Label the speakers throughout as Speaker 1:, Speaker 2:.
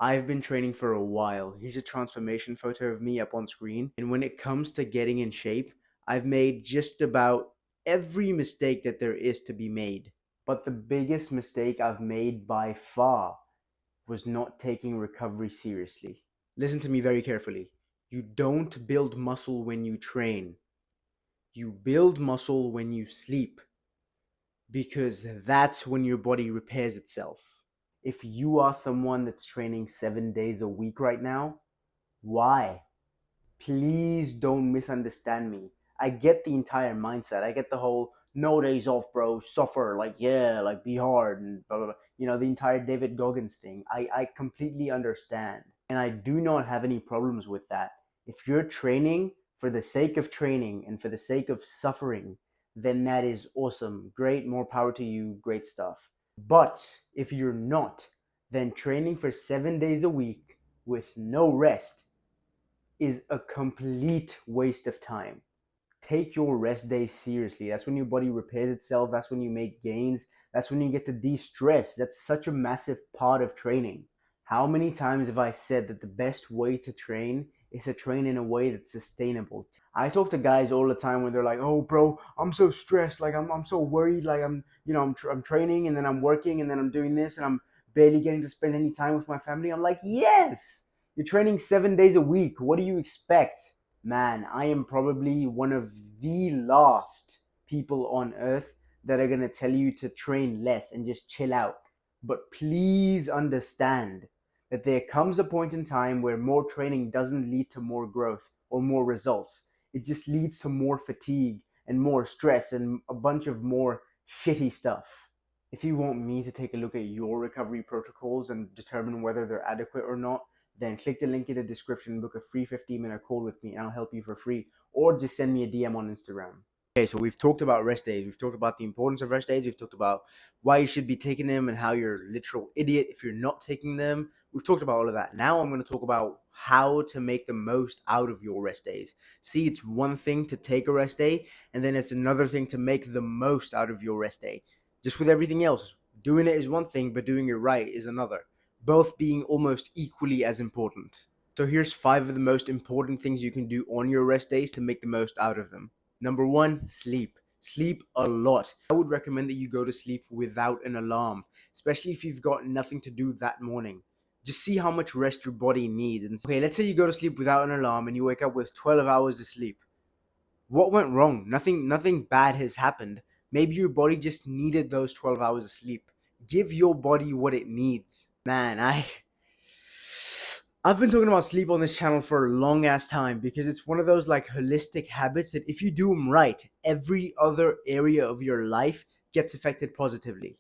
Speaker 1: I've been training for a while. Here's a transformation photo of me up on screen. And when it comes to getting in shape, I've made just about every mistake that there is to be made. But the biggest mistake I've made by far was not taking recovery seriously. Listen to me very carefully. You don't build muscle when you train. You build muscle when you sleep because that's when your body repairs itself. If you are someone that's training 7 days a week right now, why? Please don't misunderstand me. I get the entire mindset. I get the whole no days off, bro, suffer, like, yeah, like, be hard, and blah, blah, blah. The entire David Goggins thing. I completely understand. And I do not have any problems with that. If you're training for the sake of training and for the sake of suffering, then that is awesome. Great, more power to you, great stuff. But if you're not, then training for 7 days a week with no rest is a complete waste of time. Take your rest days seriously. That's when your body repairs itself. That's when you make gains. That's when you get to de stress. That's such a massive part of training. How many times have I said that the best way to train is to train in a way that's sustainable? I talk to guys all the time when they're like, "Oh, bro, I'm so stressed. Like, I'm so worried. Like, I'm training and then I'm working and then I'm doing this and I'm barely getting to spend any time with my family." I'm like, "Yes, you're training 7 days a week. What do you expect?" Man, I am probably one of the last people on earth that are going to tell you to train less and just chill out. But please understand that there comes a point in time where more training doesn't lead to more growth or more results. It just leads to more fatigue and more stress and a bunch of more shitty stuff. If you want me to take a look at your recovery protocols and determine whether they're adequate or not, then click the link in the description and book a free 15-minute call with me and I'll help you for free. Or just send me a DM on Instagram. Okay, so we've talked about rest days. We've talked about the importance of rest days. We've talked about why you should be taking them and how you're a literal idiot if you're not taking them. We've talked about all of that. Now I'm going to talk about how to make the most out of your rest days. See, it's one thing to take a rest day, and then it's another thing to make the most out of your rest day. Just with everything else, doing it is one thing, but doing it right is another, both being almost equally as important. So here's 5 of the most important things you can do on your rest days to make the most out of them. Number 1, sleep. Sleep a lot. I would recommend that you go to sleep without an alarm, especially if you've got nothing to do that morning. Just see how much rest your body needs. And okay, let's say you go to sleep without an alarm and you wake up with 12 hours of sleep. What went wrong? Nothing bad has happened. Maybe your body just needed those 12 hours of sleep. Give your body what it needs. Man, I've been talking about sleep on this channel for a long ass time because it's one of those like holistic habits that if you do them right, every other area of your life gets affected positively.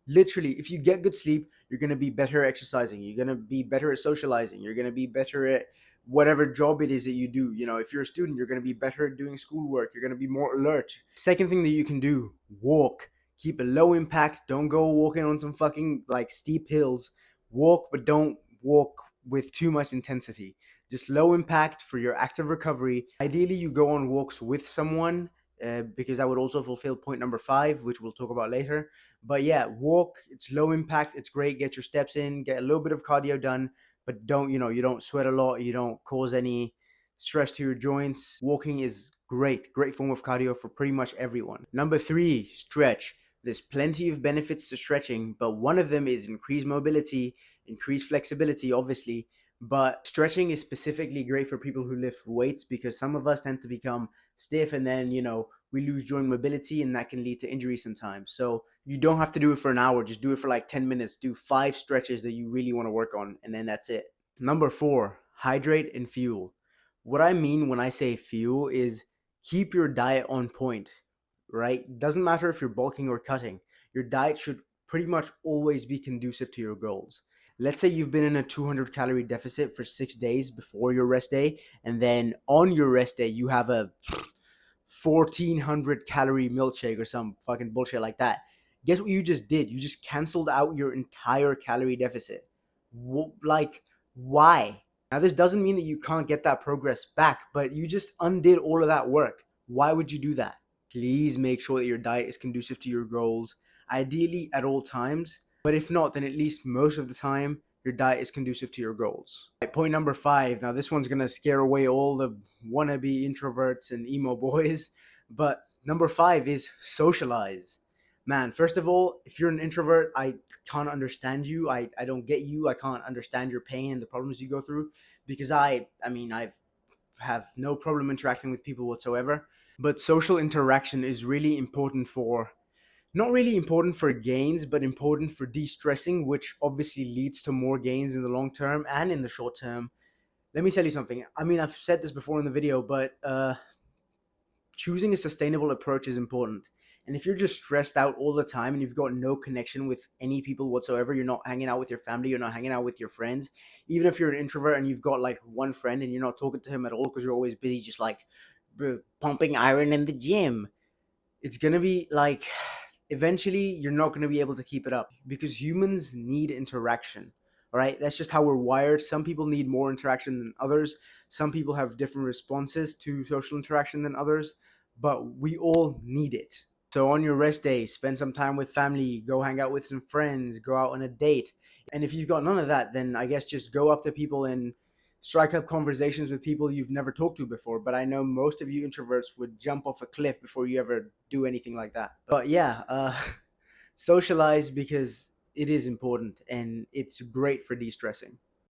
Speaker 1: Literally, if you get good sleep, you're going to be better at exercising, you're going to be better at socializing, you're going to be better at whatever job it is that you do. If you're a student, you're going to be better at doing schoolwork, you're going to be more alert. Second thing that you can do, walk. Keep a low impact. Don't go walking on some fucking like steep hills. Walk, but don't walk with too much intensity. Just low impact for your active recovery. Ideally, you go on walks with someone because that would also fulfill point number 5, which we'll talk about later. But yeah, walk. It's low impact. It's great. Get your steps in. Get a little bit of cardio done, but you don't sweat a lot. You don't cause any stress to your joints. Walking is great form of cardio for pretty much everyone. Number 3, stretch. There's plenty of benefits to stretching, but one of them is increased mobility, increased flexibility, obviously. But stretching is specifically great for people who lift weights because some of us tend to become stiff and then, we lose joint mobility and that can lead to injury sometimes. So you don't have to do it for an hour. Just do it for like 10 minutes. Do 5 stretches that you really want to work on, and then that's it. Number 4, hydrate and fuel. What I mean when I say fuel is keep your diet on point, right? Doesn't matter if you're bulking or cutting. Your diet should pretty much always be conducive to your goals. Let's say you've been in a 200 calorie deficit for 6 days before your rest day, and then on your rest day you have a 1400 calorie milkshake or some fucking bullshit like that. Guess what you just did? You just canceled out your entire calorie deficit. Like, why? Now, this doesn't mean that you can't get that progress back, but you just undid all of that work. Why would you do that? Please make sure that your diet is conducive to your goals, ideally at all times. But if not, then at least most of the time, your diet is conducive to your goals. Right, point number 5. Now this one's gonna scare away all the wannabe introverts and emo boys, but number 5 is socialize. Man, first of all, if you're an introvert, I can't understand you. I don't get you. I can't understand your pain and the problems you go through, because I have no problem interacting with people whatsoever. But social interaction is really important for, not really important for gains, but important for de-stressing, which obviously leads to more gains in the long term and in the short term. Let me tell you something. I mean, I've said this before in the video, but choosing a sustainable approach is important. And if you're just stressed out all the time and you've got no connection with any people whatsoever, you're not hanging out with your family, you're not hanging out with your friends, even if you're an introvert and you've got like one friend and you're not talking to him at all because you're always busy just like pumping iron in the gym, it's going to be like, eventually you're not going to be able to keep it up, because humans need interaction. All right, that's just how we're wired. Some people need more interaction than others. Some people have different responses to social interaction than others, but we all need it. So on your rest day, spend some time with family, go hang out with some friends, go out on a date. And if you've got none of that, then I guess just go up to people and strike up conversations with people you've never talked to before. But I know most of you introverts would jump off a cliff before you ever do anything like that. But yeah, socialize, because it is important and it's great for de-stressing.